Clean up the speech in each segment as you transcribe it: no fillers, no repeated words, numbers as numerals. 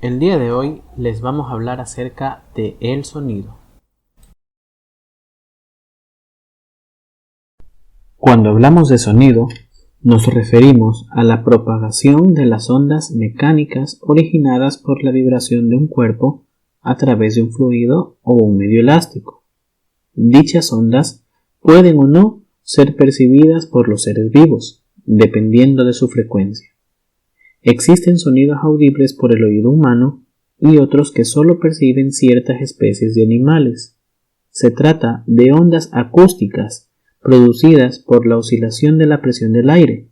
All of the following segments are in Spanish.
El día de hoy les vamos a hablar acerca de el sonido. Cuando hablamos de sonido, nos referimos a la propagación de las ondas mecánicas originadas por la vibración de un cuerpo a través de un fluido o un medio elástico. Dichas ondas pueden o no ser percibidas por los seres vivos, dependiendo de su frecuencia. Existen sonidos audibles por el oído humano y otros que solo perciben ciertas especies de animales. Se trata de ondas acústicas producidas por la oscilación de la presión del aire,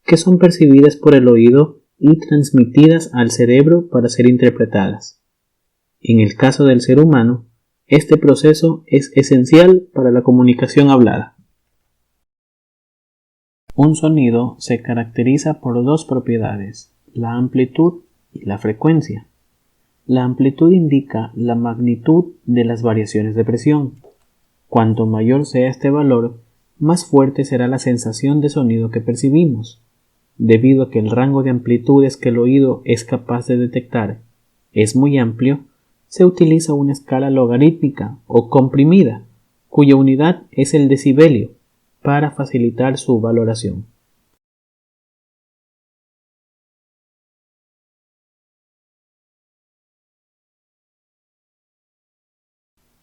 que son percibidas por el oído y transmitidas al cerebro para ser interpretadas. En el caso del ser humano, este proceso es esencial para la comunicación hablada. Un sonido se caracteriza por dos propiedades, la amplitud y la frecuencia. La amplitud indica la magnitud de las variaciones de presión. Cuanto mayor sea este valor, más fuerte será la sensación de sonido que percibimos. Debido a que el rango de amplitudes que el oído es capaz de detectar es muy amplio, se utiliza una escala logarítmica o comprimida, cuya unidad es el decibelio, para facilitar su valoración.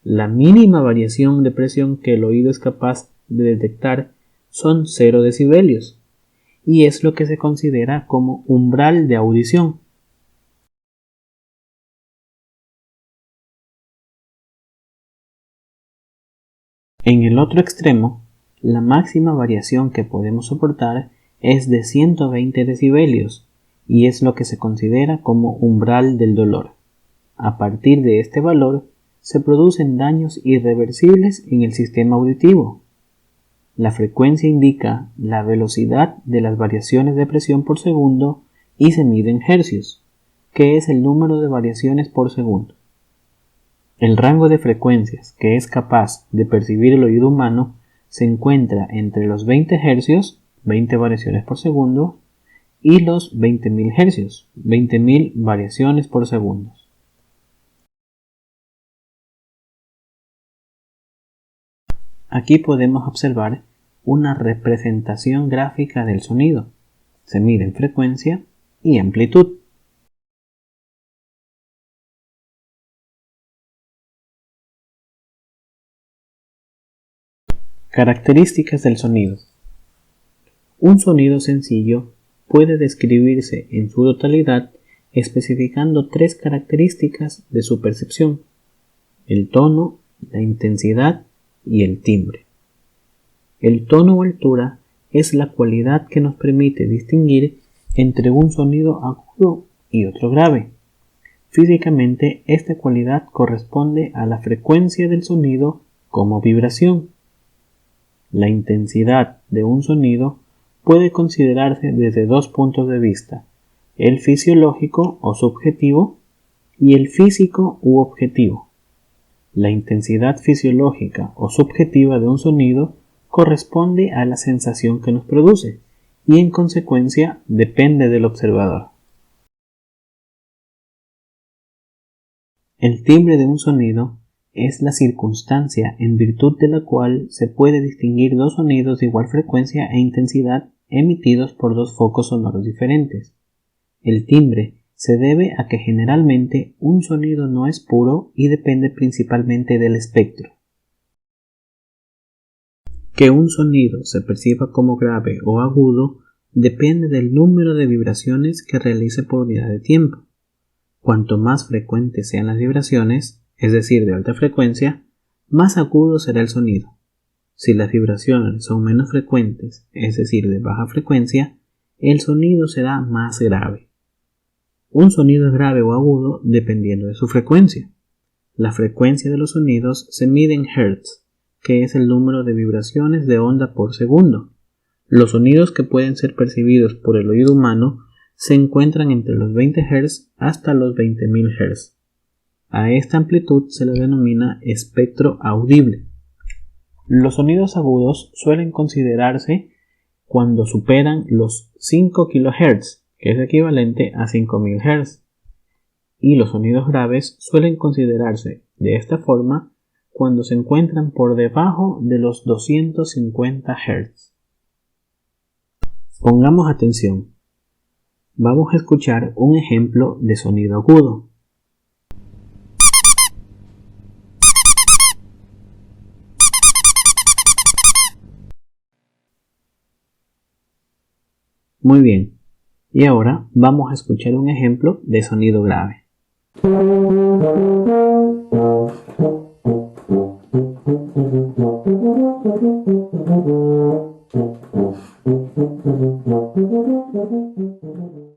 La mínima variación de presión que el oído es capaz de detectar son 0 decibelios, y es lo que se considera como umbral de audición. En el otro extremo, la máxima variación que podemos soportar es de 120 decibelios, y es lo que se considera como umbral del dolor. A partir de este valor, se producen daños irreversibles en el sistema auditivo. La frecuencia indica la velocidad de las variaciones de presión por segundo y se mide en hercios, que es el número de variaciones por segundo. El rango de frecuencias que es capaz de percibir el oído humano se encuentra entre los 20 hercios, 20 variaciones por segundo, y los 20.000 hercios, 20.000 variaciones por segundo. Aquí podemos observar una representación gráfica del sonido. Se mide en frecuencia y amplitud. Características del sonido. Un sonido sencillo puede describirse en su totalidad especificando tres características de su percepción: el tono, la intensidad y el timbre. El tono o altura es la cualidad que nos permite distinguir entre un sonido agudo y otro grave. Físicamente, esta cualidad corresponde a la frecuencia del sonido como vibración. La intensidad de un sonido puede considerarse desde dos puntos de vista: el fisiológico o subjetivo y el físico u objetivo. La intensidad fisiológica o subjetiva de un sonido corresponde a la sensación que nos produce y en consecuencia depende del observador. El timbre de un sonido es la circunstancia en virtud de la cual se puede distinguir dos sonidos de igual frecuencia e intensidad emitidos por dos focos sonoros diferentes. El timbre se debe a que generalmente un sonido no es puro y depende principalmente del espectro. Que un sonido se perciba como grave o agudo depende del número de vibraciones que realice por unidad de tiempo. Cuanto más frecuentes sean las vibraciones, es decir, de alta frecuencia, más agudo será el sonido. Si las vibraciones son menos frecuentes, es decir, de baja frecuencia, el sonido será más grave. Un sonido es grave o agudo dependiendo de su frecuencia. La frecuencia de los sonidos se mide en hertz, que es el número de vibraciones de onda por segundo. Los sonidos que pueden ser percibidos por el oído humano se encuentran entre los 20 Hz hasta los 20.000 Hz. A esta amplitud se le denomina espectro audible. Los sonidos agudos suelen considerarse cuando superan los 5 kHz, que es equivalente a 5.000 Hz, y los sonidos graves suelen considerarse de esta forma cuando se encuentran por debajo de los 250 Hz. Pongamos atención. Vamos a escuchar un ejemplo de sonido agudo. Muy bien, y ahora vamos a escuchar un ejemplo de sonido grave.